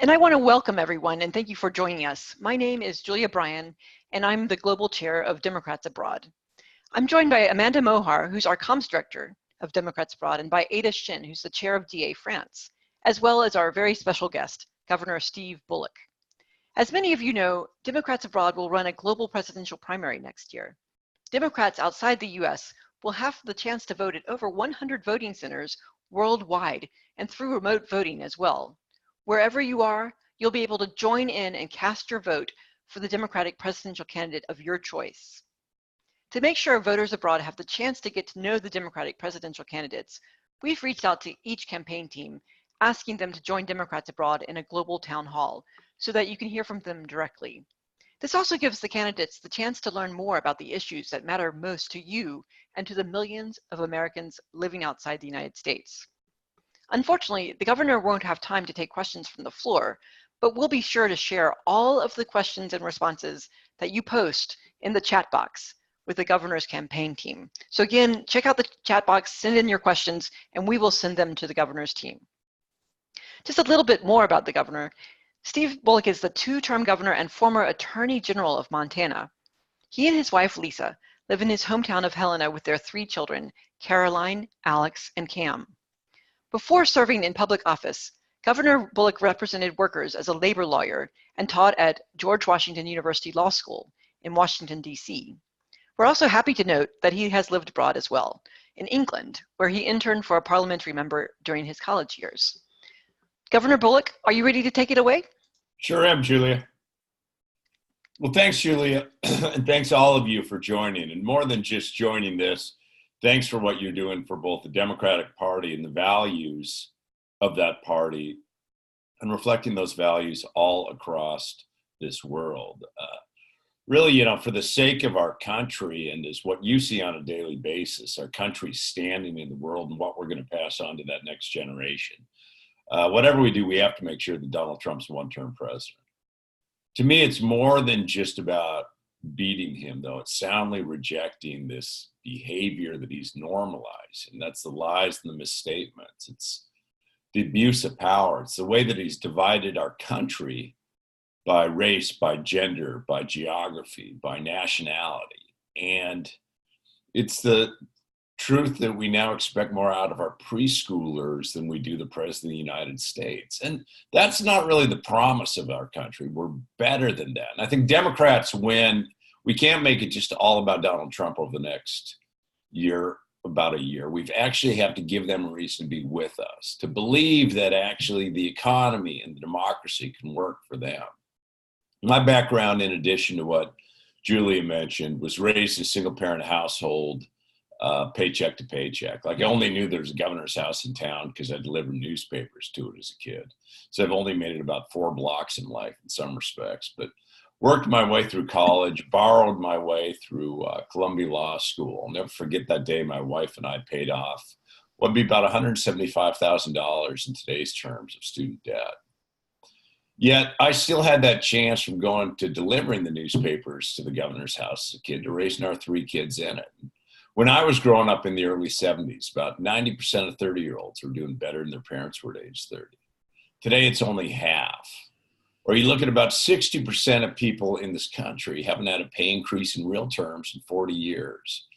And I want to welcome everyone and thank you for joining us. My name is Julia Bryan, and I'm the Global Chair of Democrats Abroad. I'm joined by Amanda Mohar, who's our Comms Director of Democrats Abroad, and by Ada Shin, who's the Chair of DA France, as well as our very special guest, Governor Steve Bullock. As many of you know, Democrats Abroad will run a global presidential primary next year. Democrats outside the US will have the chance to vote at over 100 voting centers worldwide and through remote voting as well. Wherever you are, you'll be able to join in and cast your vote for the Democratic presidential candidate of your choice. To make sure voters abroad have the chance to get to know the Democratic presidential candidates, we've reached out to each campaign team, asking them to join Democrats Abroad in a global town hall so that you can hear from them directly. This also gives the candidates the chance to learn more about the issues that matter most to you and to the millions of Americans living outside the United States. Unfortunately, the governor won't have time to take questions from the floor, but we'll be sure to share all of the questions and responses that you post in the chat box with the governor's campaign team. So again, check out the chat box, send in your questions, and we will send them to the governor's team. Just a little bit more about the governor. Steve Bullock is the two-term governor and former Attorney General of Montana. He and his wife, Lisa, live in his hometown of Helena with their 3 children, Caroline, Alex, and Cam. Before serving in public office, Governor Bullock represented workers as a labor lawyer and taught at George Washington University Law School in Washington, D.C. We're also happy to note that he has lived abroad as well, in England, where he interned for a parliamentary member during his college years. Governor Bullock, are you ready to take it away? Sure am, Julia. Well, thanks, Julia, and thanks all of you for joining. And more than just joining this, thanks for what you're doing for both the Democratic Party and the values of that party and reflecting those values all across this world. Really, for the sake of our country and as what you see on a daily basis, our country's standing in the world and what we're going to pass on to that next generation. Whatever we do, we have to make sure that Donald Trump's one-term president. To me, it's more than just about beating him, though. It's soundly rejecting this behavior that he's normalized, and that's the lies and the misstatements. It's the abuse of power. It's the way that he's divided our country by race, by gender, by geography, by nationality. And it's the truth that we now expect more out of our preschoolers than we do the president of the United States. And that's not really the promise of our country. We're better than that. And I think Democrats win. We can't make it just all about Donald Trump over the next year, about a year. We've actually have to give them a reason to be with us, to believe that actually the economy and the democracy can work for them. My background, in addition to what Julia mentioned, was raised in a single parent household, paycheck to paycheck. Like, I only knew there was a governor's house in town because I delivered newspapers to it as a kid. So I've only made it about 4 blocks in life in some respects, but worked my way through college, borrowed my way through Columbia Law School. I'll never forget that day my wife and I paid off what would be about $175,000 in today's terms of student debt. Yet I still had that chance from going to delivering the newspapers to the governor's house as a kid, to raising our 3 kids in it. When I was growing up in the early 70s, about 90% of 30-year-olds were doing better than their parents were at age 30. Today, it's only half. Or you look at about 60% of people in this country haven't had a pay increase in real terms in 40 years.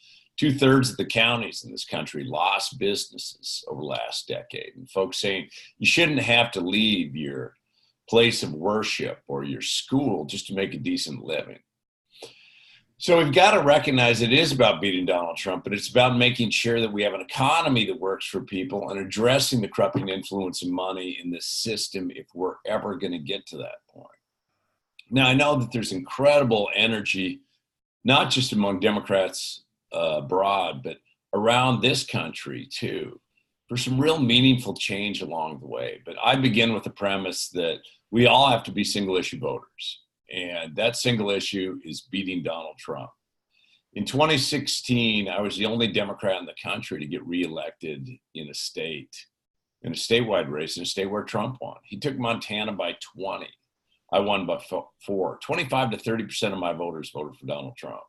2/3 of the counties in this country lost businesses over the last decade. And folks saying you shouldn't have to leave your place of worship or your school just to make a decent living. So we've got to recognize it is about beating Donald Trump, but it's about making sure that we have an economy that works for people and addressing the corrupting influence of money in this system if we're ever going to get to that point. Now, I know that there's incredible energy, not just among Democrats abroad, but around this country too, for some real meaningful change along the way. But I begin with the premise that we all have to be single issue voters. And that single issue is beating Donald Trump. In 2016, I was the only Democrat in the country to get reelected in a statewide race, in a state where Trump won. He took Montana by 20. I won by 4. 25 to 30% of my voters voted for Donald Trump.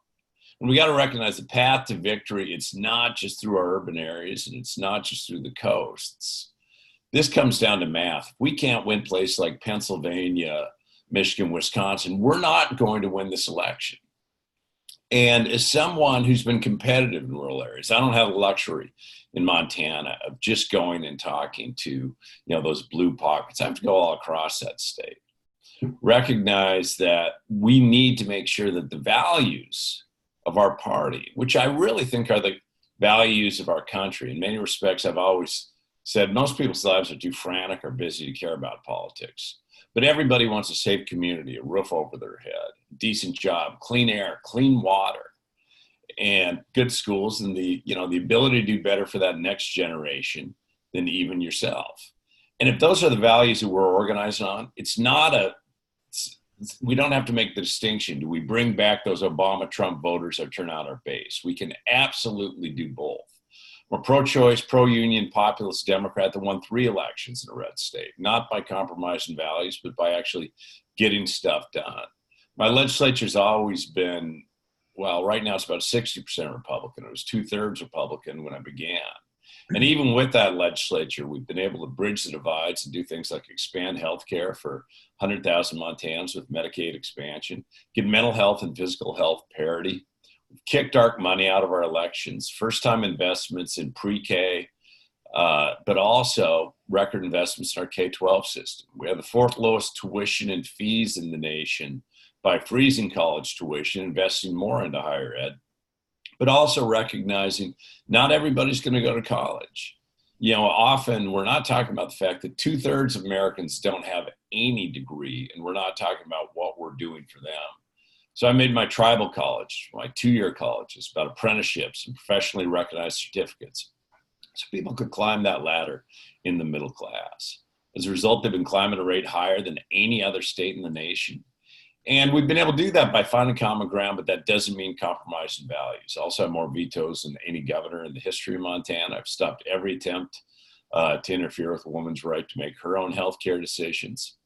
And we got to recognize the path to victory. It's not just through our urban areas, and it's not just through the coasts. This comes down to math. If we can't win places like Pennsylvania, Michigan, Wisconsin, we're not going to win this election. And as someone who's been competitive in rural areas, I don't have the luxury in Montana of just going and talking to, those blue pockets. I have to go all across that state. Recognize that we need to make sure that the values of our party, which I really think are the values of our country, in many respects, I've always said most people's lives are too frantic or busy to care about politics. But everybody wants a safe community, a roof over their head, decent job, clean air, clean water, and good schools, and the ability to do better for that next generation than even yourself. And if those are the values that we're organizing on, we don't have to make the distinction. Do we bring back those Obama, Trump voters or turn out our base? We can absolutely do both. We're pro-choice, pro-union, populist Democrat that won 3 elections in a red state, not by compromising values, but by actually getting stuff done. My legislature's always been, right now it's about 60% Republican. It was 2/3 Republican when I began. And even with that legislature, we've been able to bridge the divides and do things like expand healthcare for 100,000 Montanans with Medicaid expansion, give mental health and physical health parity. We've kicked dark money out of our elections, first-time investments in pre-K, but also record investments in our K-12 system. We have the 4th lowest tuition and fees in the nation by freezing college tuition, investing more into higher ed, but also recognizing not everybody's going to go to college. Often we're not talking about the fact that 2/3 of Americans don't have any degree, and we're not talking about what we're doing for them. So I made my tribal college, my 2-year colleges, about apprenticeships and professionally recognized certificates, so people could climb that ladder in the middle class. As a result, they've been climbing at a rate higher than any other state in the nation. And we've been able to do that by finding common ground, but that doesn't mean compromising values. I also have more vetoes than any governor in the history of Montana. I've stopped every attempt to interfere with a woman's right to make her own healthcare decisions.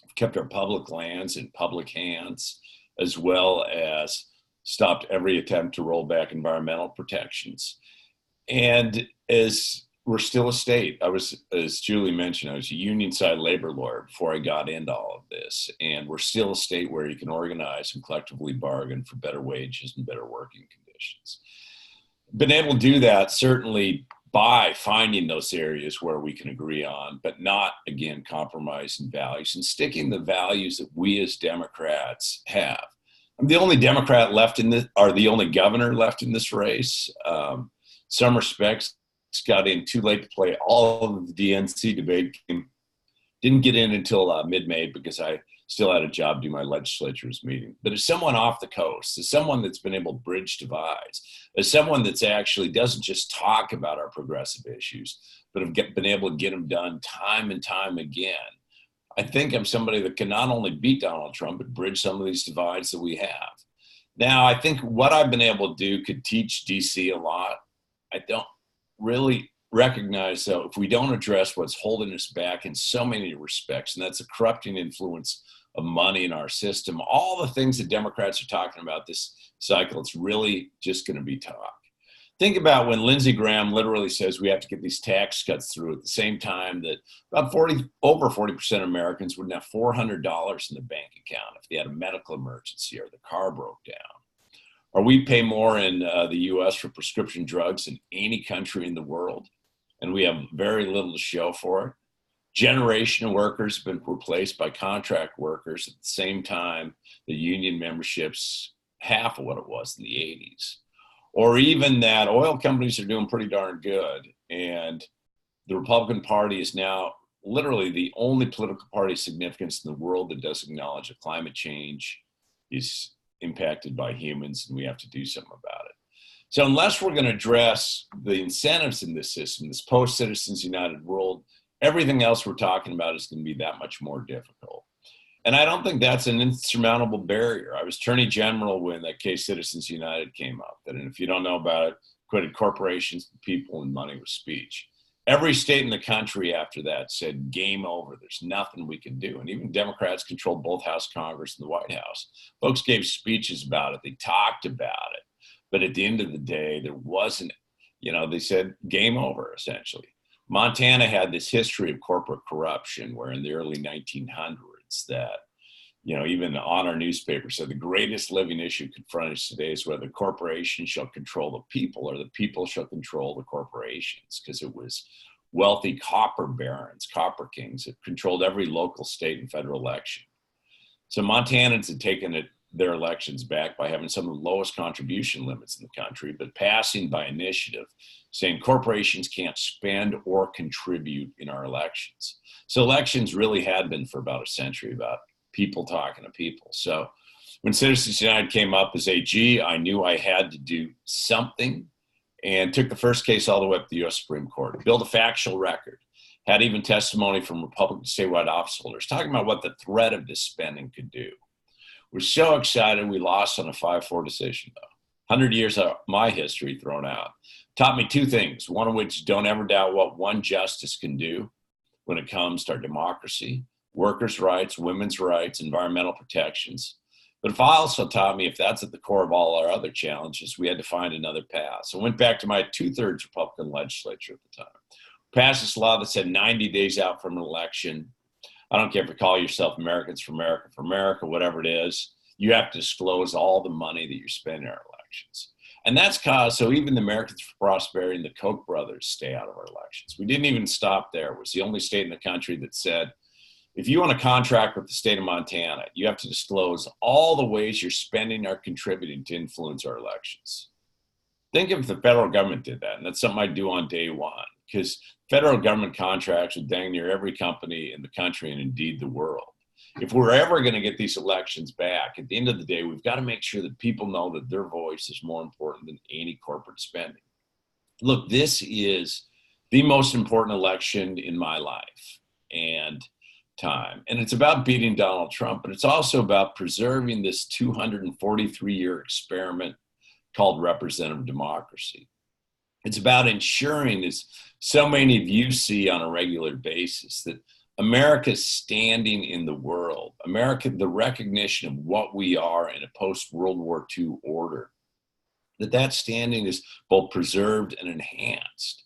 We've kept our public lands in public hands, as well as stopped every attempt to roll back environmental protections. And as we're still a state, as Julie mentioned, I was a union side labor lawyer before I got into all of this. And we're still a state where you can organize and collectively bargain for better wages and better working conditions. Been able to do that certainly by finding those areas where we can agree on, but not, again, compromising values and sticking the values that we as Democrats have. I'm the only Democrat left in this, or the only governor left in this race. Some respects, got in too late to play all of the DNC debate game. Didn't get in until mid-May because I still had a job doing my legislature's meeting. But as someone off the coast, as someone that's been able to bridge divides, as someone that's actually doesn't just talk about our progressive issues, but have been able to get them done time and time again, I think I'm somebody that can not only beat Donald Trump, but bridge some of these divides that we have. Now, I think what I've been able to do could teach DC a lot. I don't really recognize, though, if we don't address what's holding us back in so many respects, and that's a corrupting influence of money in our system, all the things that Democrats are talking about this cycle, it's really just going to be talk. Think about when Lindsey Graham literally says we have to get these tax cuts through at the same time that over 40% of Americans wouldn't have $400 in the bank account if they had a medical emergency or the car broke down. Or we pay more in the U.S. for prescription drugs than any country in the world, and we have very little to show for it. Generation of workers have been replaced by contract workers at the same time the union membership's half of what it was in the 80s. Or even that oil companies are doing pretty darn good, and the Republican Party is now literally the only political party of significance in the world that does acknowledge that climate change is impacted by humans and we have to do something about it. So unless we're going to address the incentives in this system, this post-Citizens United world, everything else we're talking about is going to be that much more difficult. And I don't think that's an insurmountable barrier. I was Attorney General when that case Citizens United came up. And if you don't know about it, equated corporations, people, and money with speech. Every state in the country after that said, game over. There's nothing we can do. And even Democrats controlled both House Congress and the White House. Folks gave speeches about it. They talked about it. But at the end of the day, there wasn't, they said game over, essentially. Montana had this history of corporate corruption where in the early 1900s that, even on our newspaper said the greatest living issue confronting us today is whether corporations shall control the people or the people shall control the corporations, because it was wealthy copper barons, copper kings that controlled every local, state, and federal election. So Montanans had taken their elections back by having some of the lowest contribution limits in the country, but passing by initiative saying corporations can't spend or contribute in our elections. So elections really had been for about a century about people talking to people. So when Citizens United came up as AG, I knew I had to do something and took the first case all the way up to the U.S. Supreme Court, built a factual record, had even testimony from Republican statewide office holders talking about what the threat of this spending could do. We're so excited we lost on a 5-4 decision, though. 100 years of my history thrown out. Taught me two things, one of which don't ever doubt what one justice can do when it comes to our democracy, workers' rights, women's rights, environmental protections. But it also taught me if that's at the core of all our other challenges, we had to find another path. So I went back to my 2/3 Republican legislature at the time. Passed this law that said 90 days out from an election, I don't care if you call yourself Americans for America, whatever it is, you have to disclose all the money that you're spending in our elections. And that's caused, so even the Americans for Prosperity and the Koch brothers stay out of our elections. We didn't even stop there. It was the only state in the country that said, if you want to contract with the state of Montana, you have to disclose all the ways you're spending or contributing to influence our elections. Think if the federal government did that, and that's something I do on day one, because federal government contracts with dang near every company in the country and indeed the world. If we're ever going to get these elections back, at the end of the day, we've got to make sure that people know that their voice is more important than any corporate spending. Look, this is the most important election in my life and time. And it's about beating Donald Trump, but it's also about preserving this 243-year experiment called representative democracy. It's about ensuring, as so many of you see on a regular basis, that America's standing in the world, the recognition of what we are in a post-World War II order, that standing is both preserved and enhanced.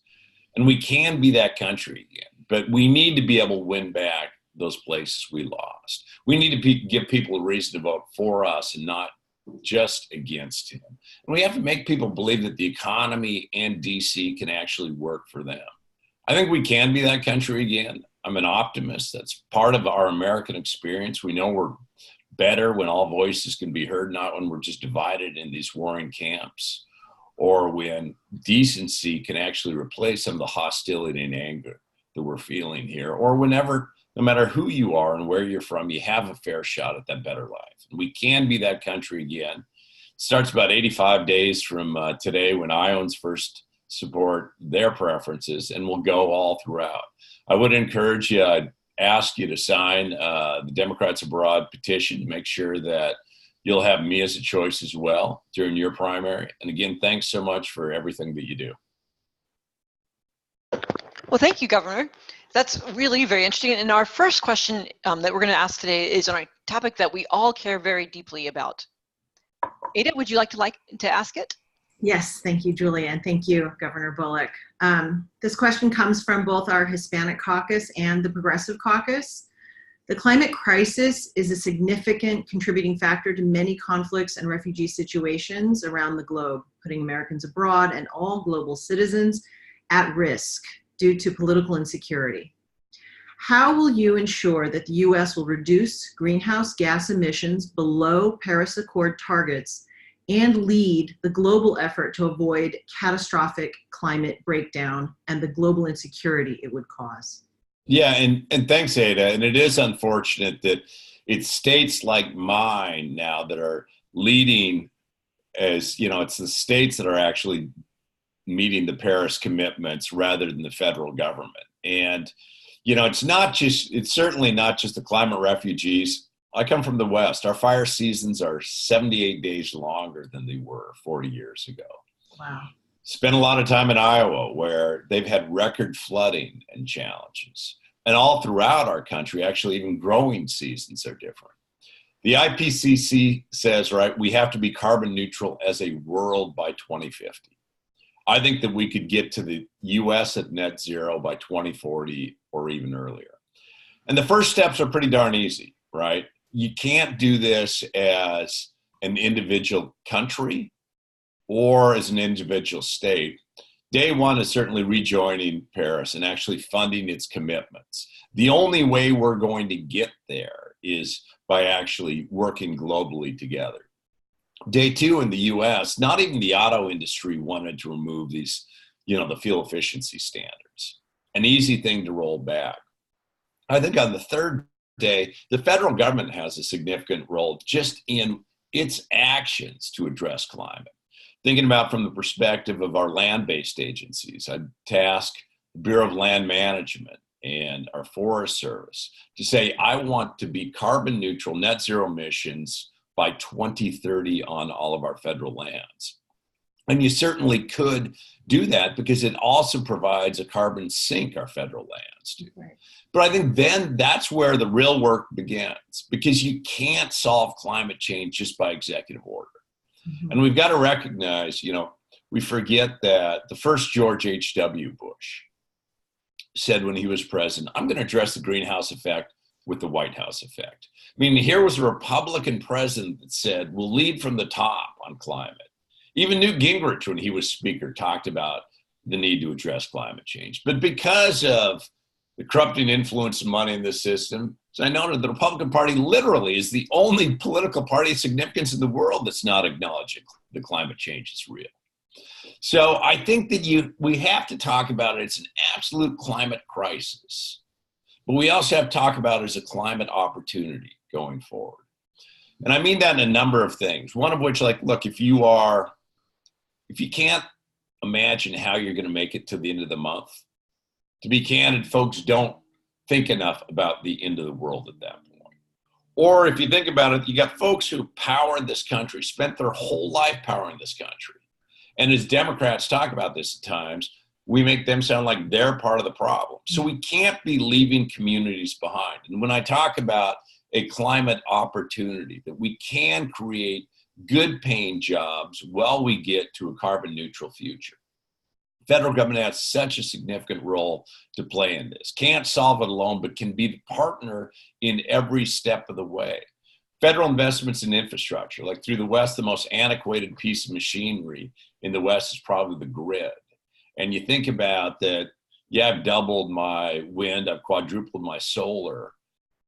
And we can be that country again, but we need to be able to win back those places we lost. We need to give people a reason to vote for us and not just against him. And we have to make people believe that the economy and DC can actually work for them. I think we can be that country again. I'm an optimist. That's part of our American experience. We know we're better when all voices can be heard, not when we're just divided in these warring camps, or when decency can actually replace some of the hostility and anger that we're feeling here, or whenever, no matter who you are and where you're from, you have a fair shot at that better life. We can be that country again. It starts about 85 days from today when Iowans first support their preferences, and will go all throughout. I would encourage you, I'd ask you to sign the Democrats Abroad petition to make sure that you'll have me as a choice as well during your primary. And again, thanks so much for everything that you do. Well, thank you, Governor. That's really very interesting. And our first question that we're going to ask today is on a topic that we all care very deeply about. Ada, would you like to ask it? Yes, thank you, Julia, and thank you, Governor Bullock. This question comes from both our Hispanic caucus and the Progressive Caucus. The climate crisis is a significant contributing factor to many conflicts and refugee situations around the globe, putting Americans abroad and all global citizens at risk due to political insecurity. How will you ensure that the U.S. will reduce greenhouse gas emissions below Paris Accord targets and lead the global effort to avoid catastrophic climate breakdown and the global insecurity it would cause? Yeah, and thanks, Ada. And it is unfortunate that it's states like mine now that are leading, as you know, it's the states that are actually meeting the Paris commitments rather than the federal government. And, you know, it's certainly not just the climate refugees. I come from the West. Our fire seasons are 78 days longer than they were 40 years ago. Wow. Spent a lot of time in Iowa where they've had record flooding and challenges. And all throughout our country, actually even growing seasons are different. The IPCC says, right, we have to be carbon neutral as a world by 2050. I think that we could get to the US at net zero by 2040 or even earlier. And the first steps are pretty darn easy, right? You can't do this as an individual country or as an individual state. Day one is certainly rejoining Paris and actually funding its commitments. The only way we're going to get there is by actually working globally together. Day two in the US, not even the auto industry wanted to remove these, the fuel efficiency standards. An easy thing to roll back. I think on the third day, the federal government has a significant role just in its actions to address climate. Thinking about from the perspective of our land-based agencies, I'd task the Bureau of Land Management and our Forest Service to say, I want to be carbon neutral, net zero emissions by 2030 on all of our federal lands. And you certainly could do that because it also provides a carbon sink our federal lands do. Right. But I think then that's where the real work begins, because you can't solve climate change just by executive order. Mm-hmm. And we've got to recognize, we forget that the first George H.W. Bush said when he was president, I'm going to address the greenhouse effect with the White House effect. I mean, here was a Republican president that said, we'll lead from the top on climate. Even Newt Gingrich, when he was speaker, talked about the need to address climate change. But because of the corrupting influence of money in the system, as I noted, the Republican Party literally is the only political party of significance in the world that's not acknowledging that climate change is real. So I think that we have to talk about it. It's an absolute climate crisis. But we also have to talk about it as a climate opportunity going forward. And I mean that in a number of things. One of which, look, if you can't imagine how you're going to make it to the end of the month, to be candid, folks don't think enough about the end of the world at that point. Or if you think about it, you got folks who powered this country, spent their whole life powering this country. And as Democrats talk about this at times, we make them sound like they're part of the problem. So we can't be leaving communities behind. And when I talk about a climate opportunity, that we can create good paying jobs while we get to a carbon neutral future. The federal government has such a significant role to play in this. Can't solve it alone, but can be the partner in every step of the way. Federal investments in infrastructure, like through the West, the most antiquated piece of machinery in the West is probably the grid. And you think about that, I've doubled my wind, I've quadrupled my solar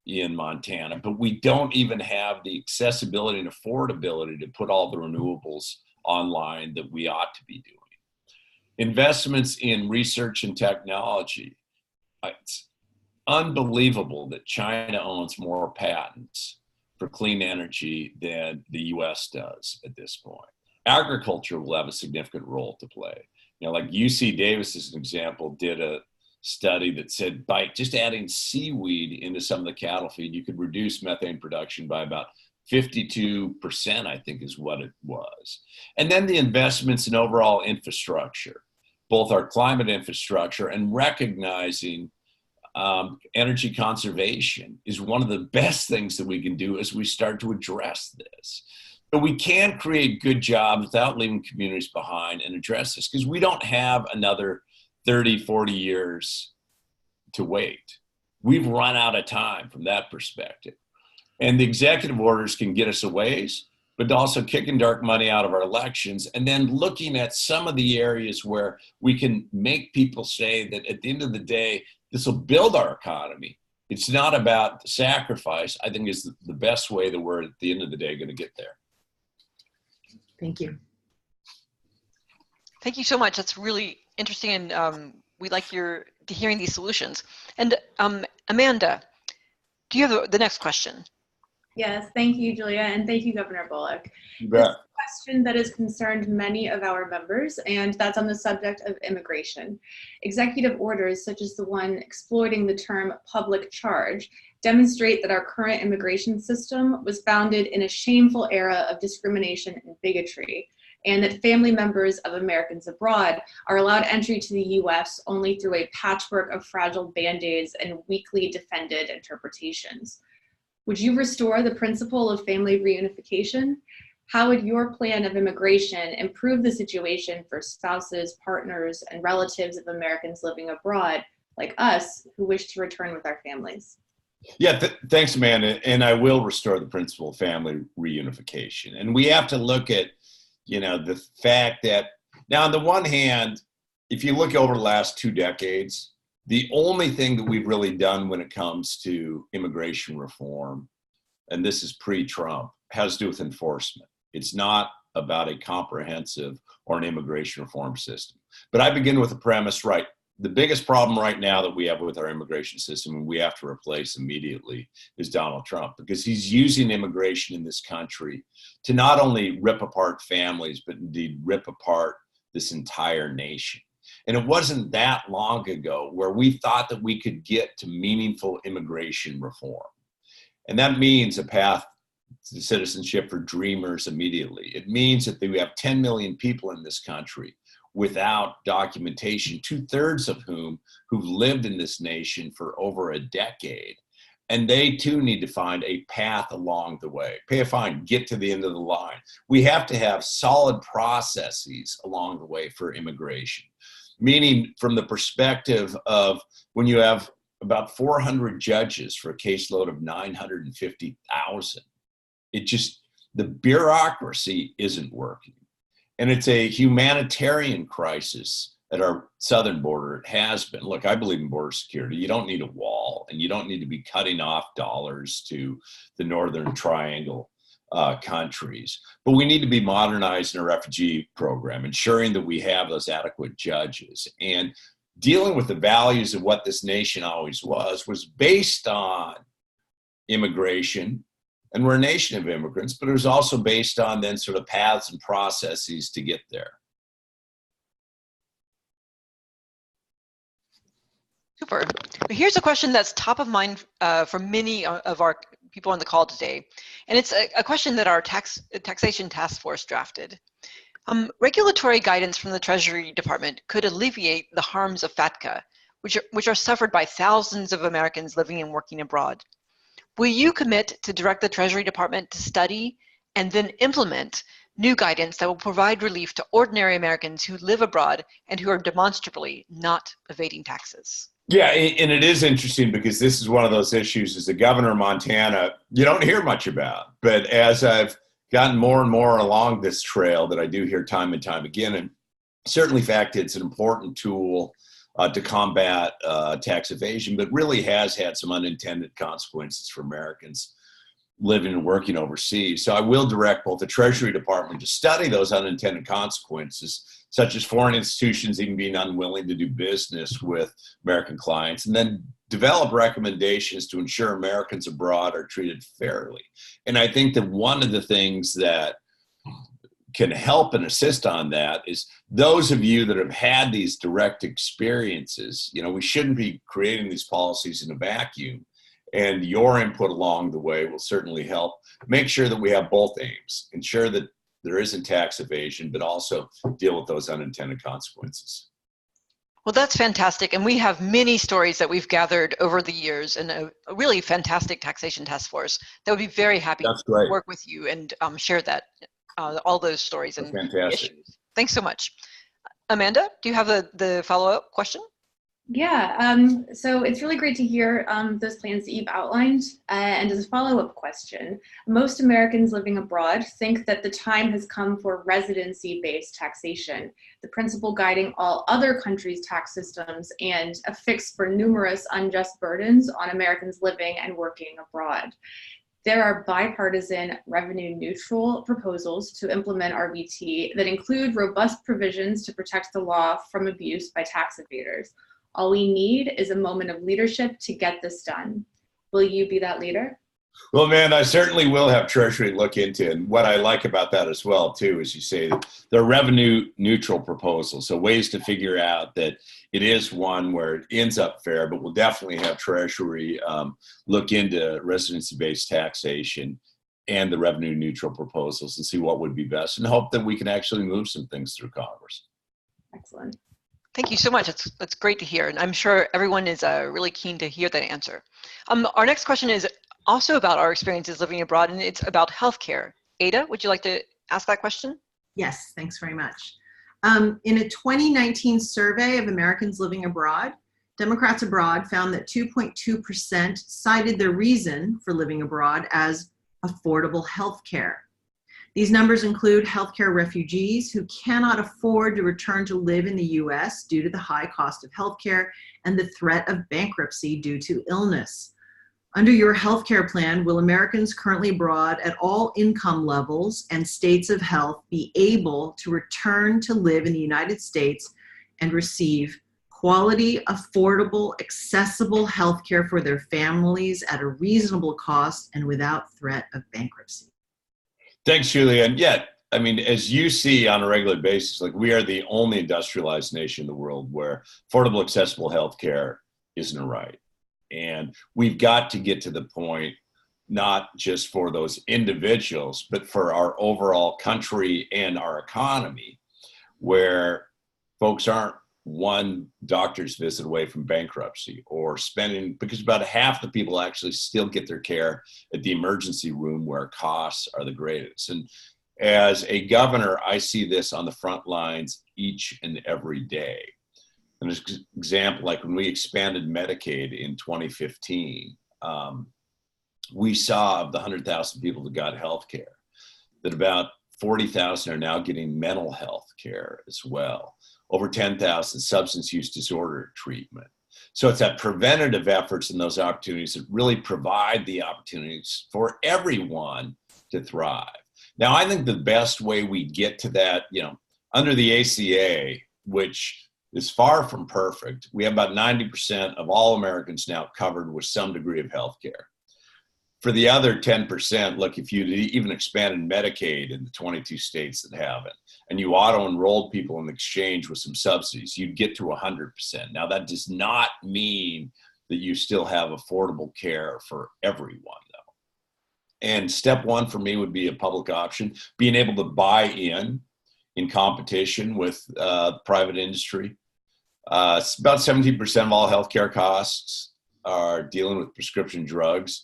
in Montana, but we don't even have the accessibility and affordability to put all the renewables online that we ought to be doing. Investments in research and technology. It's unbelievable that China owns more patents for clean energy than the US does at this point. Agriculture will have a significant role to play. Like UC Davis, as an example, did a study that said by just adding seaweed into some of the cattle feed, you could reduce methane production by about 52%, I think is what it was. And then the investments in overall infrastructure, both our climate infrastructure and recognizing energy conservation is one of the best things that we can do as we start to address this. But we can create good jobs without leaving communities behind and address this, because we don't have another 30, 40 years to wait. We've run out of time from that perspective. And the executive orders can get us a ways, but also kicking dark money out of our elections, and then looking at some of the areas where we can make people say that at the end of the day, this will build our economy. It's not about the sacrifice, I think is the best way that we're at the end of the day going to get there. Thank you. Thank you so much. That's really interesting, and we like hearing these solutions. And Amanda, do you have the next question? Yes, thank you, Julia, and thank you, Governor Bullock. You bet. This is a question that has concerned many of our members, and that's on the subject of immigration. Executive orders, such as the one exploiting the term public charge, demonstrate that our current immigration system was founded in a shameful era of discrimination and bigotry, and that family members of Americans abroad are allowed entry to the U.S. only through a patchwork of fragile band-aids and weakly defended interpretations. Would you restore the principle of family reunification? How would your plan of immigration improve the situation for spouses, partners, and relatives of Americans living abroad, like us, who wish to return with our families? Yeah, thanks, Amanda. And I will restore the principle of family reunification. And we have to look at, the fact that now, on the one hand, if you look over the last 2 decades, the only thing that we've really done when it comes to immigration reform, and this is pre-Trump, has to do with enforcement. It's not about a comprehensive or an immigration reform system. But I begin with the premise, right? The biggest problem right now that we have with our immigration system, and we have to replace immediately, is Donald Trump, because he's using immigration in this country to not only rip apart families, but indeed rip apart this entire nation. And it wasn't that long ago where we thought that we could get to meaningful immigration reform. And that means a path to citizenship for dreamers immediately. It means that we have 10 million people in this country without documentation, 2/3 of whom who've lived in this nation for over a decade. And they too need to find a path along the way. Pay a fine, get to the end of the line. We have to have solid processes along the way for immigration. Meaning, from the perspective of when you have about 400 judges for a caseload of 950,000, the bureaucracy isn't working. And it's a humanitarian crisis at our southern border. It has been. Look, I believe in border security. You don't need a wall, and you don't need to be cutting off dollars to the Northern Triangle countries. But we need to be modernizing our refugee program, ensuring that we have those adequate judges, and dealing with the values of what this nation always was based on immigration. And we're a nation of immigrants, but it was also based on then sort of paths and processes to get there. Super. Here's a question that's top of mind for many of our people on the call today. And it's a question that our taxation task force drafted. Regulatory guidance from the Treasury Department could alleviate the harms of FATCA, which are suffered by thousands of Americans living and working abroad. Will you commit to direct the Treasury Department to study and then implement new guidance that will provide relief to ordinary Americans who live abroad and who are demonstrably not evading taxes? Yeah, and it is interesting because this is one of those issues as the governor of Montana you don't hear much about. But as I've gotten more and more along this trail that I do hear time and time again, and certainly FATCA, it's an important tool to combat tax evasion, but really has had some unintended consequences for Americans living and working overseas. So I will direct both the Treasury Department to study those unintended consequences, such as foreign institutions even being unwilling to do business with American clients, and then develop recommendations to ensure Americans abroad are treated fairly. And I think that one of the things that can help and assist on that is those of you that have had these direct experiences. We shouldn't be creating these policies in a vacuum, and your input along the way will certainly help make sure that we have both aims, ensure that there isn't tax evasion, but also deal with those unintended consequences. Well, that's fantastic. And we have many stories that we've gathered over the years and a really fantastic taxation task force that would be very happy to work with you and share that. All those stories and issues. Thanks so much. Amanda, do you have the follow-up question? Yeah, so it's really great to hear those plans that you've outlined. And as a follow-up question, most Americans living abroad think that the time has come for residency-based taxation, the principle guiding all other countries' tax systems and a fix for numerous unjust burdens on Americans living and working abroad. There are bipartisan revenue-neutral proposals to implement RBT that include robust provisions to protect the law from abuse by tax evaders. All we need is a moment of leadership to get this done. Will you be that leader? Well, man, I certainly will have Treasury look into it. And what I like about that as well, too, is you say that they're revenue-neutral proposals, so ways to figure out that it is one where it ends up fair, but we'll definitely have Treasury look into residency-based taxation and the revenue-neutral proposals and see what would be best and hope that we can actually move some things through Congress. Excellent. Thank you so much. That's great to hear. And I'm sure everyone is really keen to hear that answer. Our next question is also about our experiences living abroad, and it's about healthcare. Ada, would you like to ask that question? Yes, thanks very much. In a 2019 survey of Americans living abroad, Democrats Abroad found that 2.2% cited their reason for living abroad as affordable health care. These numbers include healthcare refugees who cannot afford to return to live in the US due to the high cost of healthcare and the threat of bankruptcy due to illness. Under your healthcare plan, will Americans currently abroad at all income levels and states of health be able to return to live in the United States and receive quality, affordable, accessible healthcare for their families at a reasonable cost and without threat of bankruptcy? Thanks, Julia. And yet, I mean, as you see on a regular basis, like we are the only industrialized nation in the world where affordable, accessible healthcare isn't a right. And we've got to get to the point, not just for those individuals, but for our overall country and our economy, where folks aren't one doctor's visit away from bankruptcy or spending, because about half the people actually still get their care at the emergency room where costs are the greatest. And as a governor, I see this on the front lines each and every day. An example, like when we expanded Medicaid in 2015, we saw of the 100,000 people that got health care, that about 40,000 are now getting mental health care as well. Over 10,000 substance use disorder treatment. So it's that preventative efforts and those opportunities that really provide the opportunities for everyone to thrive. Now, I think the best way we get to that, under the ACA, which is far from perfect, we have about 90% of all Americans now covered with some degree of health care. For the other 10%, look, if you even expanded Medicaid in the 22 states that have it, and you auto-enrolled people in exchange with some subsidies, you'd get to 100%. Now, that does not mean that you still have affordable care for everyone, though. And step one for me would be a public option, being able to buy in competition with private industry. About 17% of all healthcare costs are dealing with prescription drugs.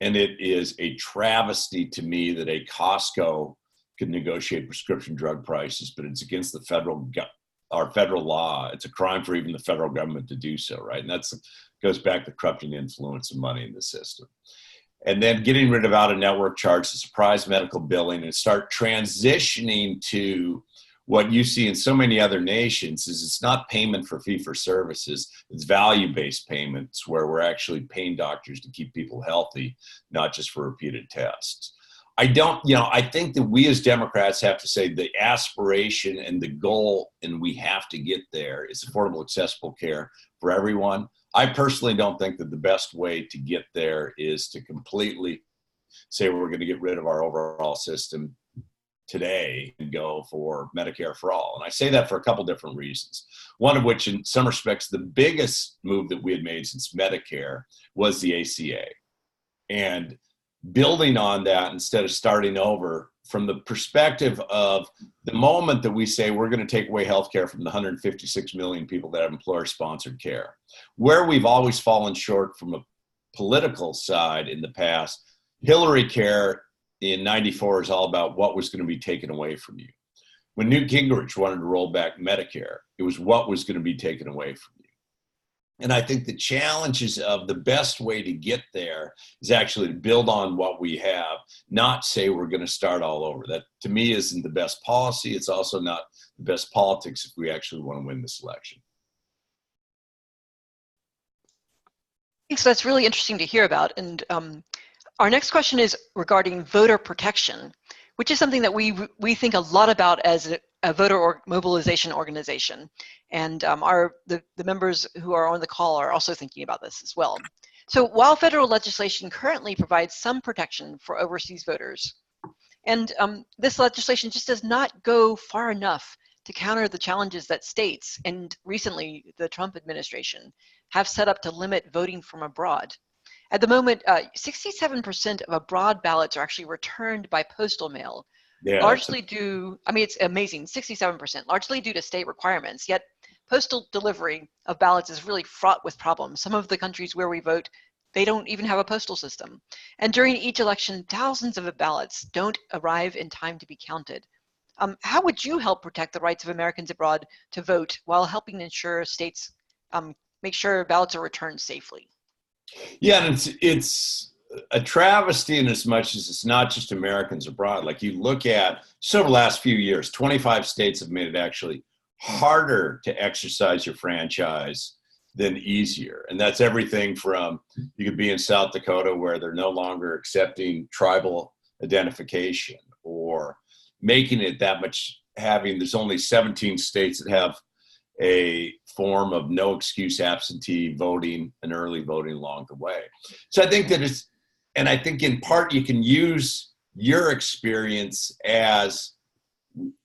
And it is a travesty to me that a Costco could negotiate prescription drug prices, but it's against the federal law. It's a crime for even the federal government to do so, right? And that goes back to corrupting influence and money in the system. And then getting rid of out-of-network charges, surprise medical billing, and start transitioning to what you see in so many other nations is it's not payment for fee-for-services, it's value-based payments where we're actually paying doctors to keep people healthy, not just for repeated tests. I think that we as Democrats have to say the aspiration and the goal, and we have to get there, is affordable, accessible care for everyone. I personally don't think that the best way to get there is to completely say we're going to get rid of our overall system today and go for Medicare for all. And I say that for a couple different reasons. One of which, in some respects, the biggest move that we had made since Medicare was the ACA. And building on that instead of starting over from the perspective of the moment that we say we're going to take away healthcare from the 156 million people that have employer-sponsored care, where we've always fallen short from a political side in the past. Hillary Care in 94 is all about what was going to be taken away from you. When Newt Gingrich wanted to roll back Medicare, it was what was going to be taken away from you. And I think the challenges of the best way to get there is actually to build on what we have, not say we're going to start all over. That, to me, isn't the best policy. It's also not the best politics if we actually want to win this election. Thanks. That's really interesting to hear about. And our next question is regarding voter protection, which is something that we think a lot about as a voter mobilization organization. And the members who are on the call are also thinking about this as well. So while federal legislation currently provides some protection for overseas voters, and this legislation just does not go far enough to counter the challenges that states, and recently the Trump administration, have set up to limit voting from abroad. At the moment, 67% of abroad ballots are actually returned by postal mail, largely due, it's amazing, 67%, largely due to state requirements, yet postal delivery of ballots is really fraught with problems. Some of the countries where we vote, they don't even have a postal system. And during each election, thousands of ballots don't arrive in time to be counted. How would you help protect the rights of Americans abroad to vote while helping ensure states make sure ballots are returned safely? Yeah, and it's a travesty in as much as it's not just Americans abroad. Like you look at, so over the last few years, 25 states have made it actually harder to exercise your franchise than easier. And that's everything from, you could be in South Dakota where they're no longer accepting tribal identification, or making it that much, there's only 17 states that have a form of no excuse absentee voting and early voting along the way. So I think that and I think in part you can use your experience as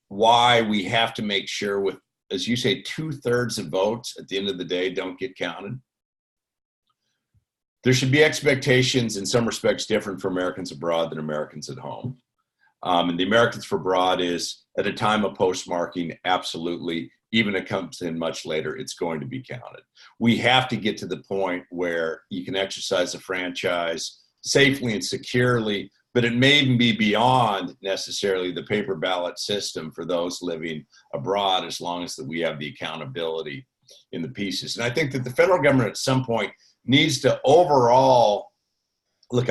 why we have to make sure, with, as you say, 2/3 of votes at the end of the day don't get counted. There should be expectations in some respects different for Americans abroad than Americans at home. And the Americans for abroad is at a time of postmarking, absolutely. Even if it comes in much later, it's going to be counted. We have to get to the point where you can exercise a franchise safely and securely, but it may even be beyond necessarily the paper ballot system for those living abroad, as long as that we have the accountability in the pieces. And I think that the federal government at some point needs to overall, look,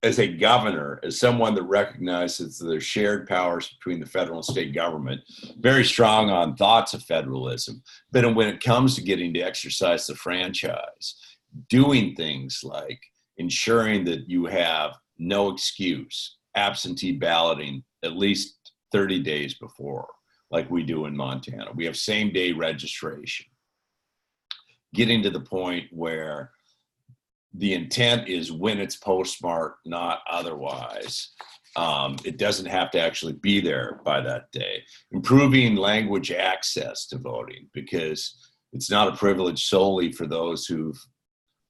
as a governor, as someone that recognizes there's shared powers between the federal and state government, very strong on thoughts of federalism. But when it comes to getting to exercise the franchise, doing things like ensuring that you have no excuse, absentee balloting at least 30 days before, like we do in Montana. We have same-day registration. Getting to the point where the intent is when it's postmarked, not otherwise. It doesn't have to actually be there by that day. Improving language access to voting, because it's not a privilege solely for those who've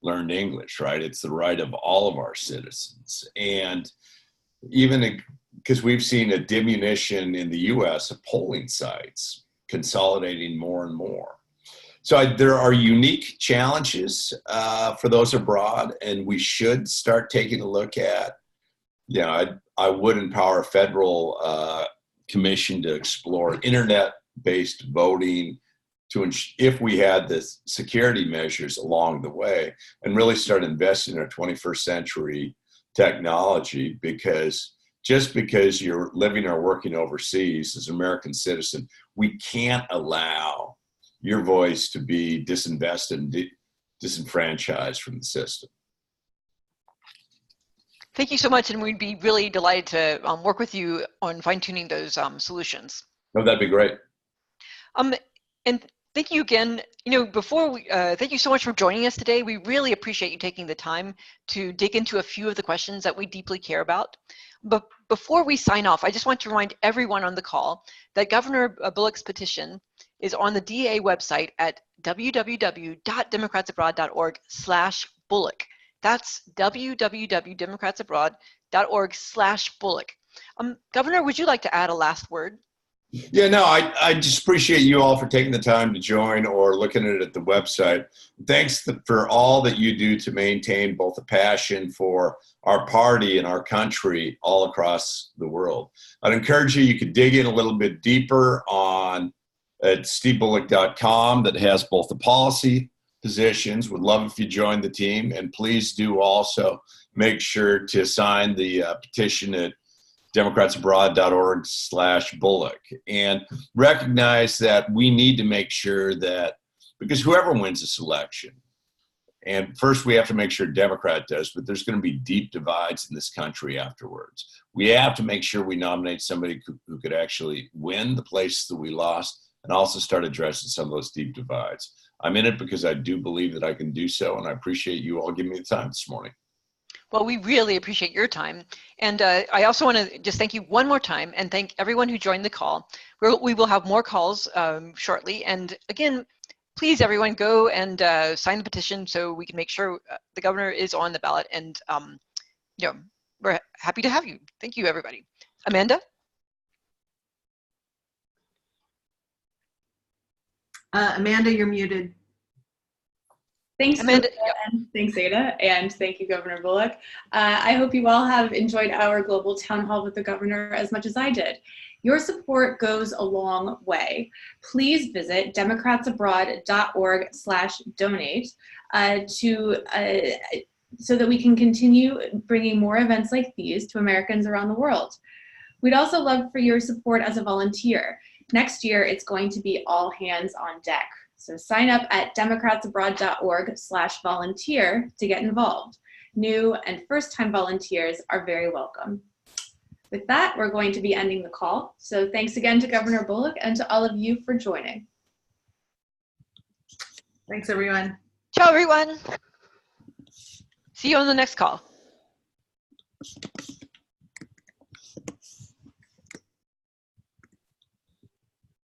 learned English, right? It's the right of all of our citizens. And even because we've seen a diminution in the US of polling sites consolidating more and more. So there are unique challenges for those abroad, and we should start taking a look at, I would empower a federal commission to explore internet-based voting if we had the security measures along the way, and really start investing in our 21st century technology, because just because you're living or working overseas as an American citizen, we can't allow your voice to be disinvested and disenfranchised from the system. Thank you so much, and we'd be really delighted to work with you on fine-tuning those solutions. Oh, that'd be great. And thank you again. Thank you so much for joining us today. We really appreciate you taking the time to dig into a few of the questions that we deeply care about. But before we sign off, I just want to remind everyone on the call that Governor Bullock's petition is on the DA website at www.democratsabroad.org/Bullock. That's www.democratsabroad.org/Bullock. Governor, would you like to add a last word? Yeah, no, I just appreciate you all for taking the time to join or looking at it at the website. Thanks for all that you do to maintain both a passion for our party and our country all across the world. I'd encourage you could dig in a little bit deeper at stevebullock.com, that has both the policy positions. Would love if you joined the team, and please do also make sure to sign the petition at democratsabroad.org/Bullock, and recognize that we need to make sure that, because whoever wins this election, and first we have to make sure Democrat does, but there's going to be deep divides in this country afterwards. We have to make sure we nominate somebody who could actually win the places that we lost, and also start addressing some of those deep divides. I'm in it because I do believe that I can do so, and I appreciate you all giving me the time this morning. Well, we really appreciate your time. And I also want to just thank you one more time and thank everyone who joined the call. We will have more calls shortly. And again, please, everyone, go and sign the petition so we can make sure the governor is on the ballot. And we're happy to have you. Thank you, everybody. Amanda? Amanda, you're muted. Thanks, Amanda. Julia, and thanks, Ada, and thank you, Governor Bullock. I hope you all have enjoyed our global town hall with the governor as much as I did. Your support goes a long way. Please visit democratsabroad.org/donate so that we can continue bringing more events like these to Americans around the world. We'd also love for your support as a volunteer. Next year, it's going to be all hands on deck. So sign up at democratsabroad.org/volunteer to get involved. New and first-time volunteers are very welcome. With that, we're going to be ending the call. So thanks again to Governor Bullock and to all of you for joining. Thanks, everyone. Ciao, everyone. See you on the next call.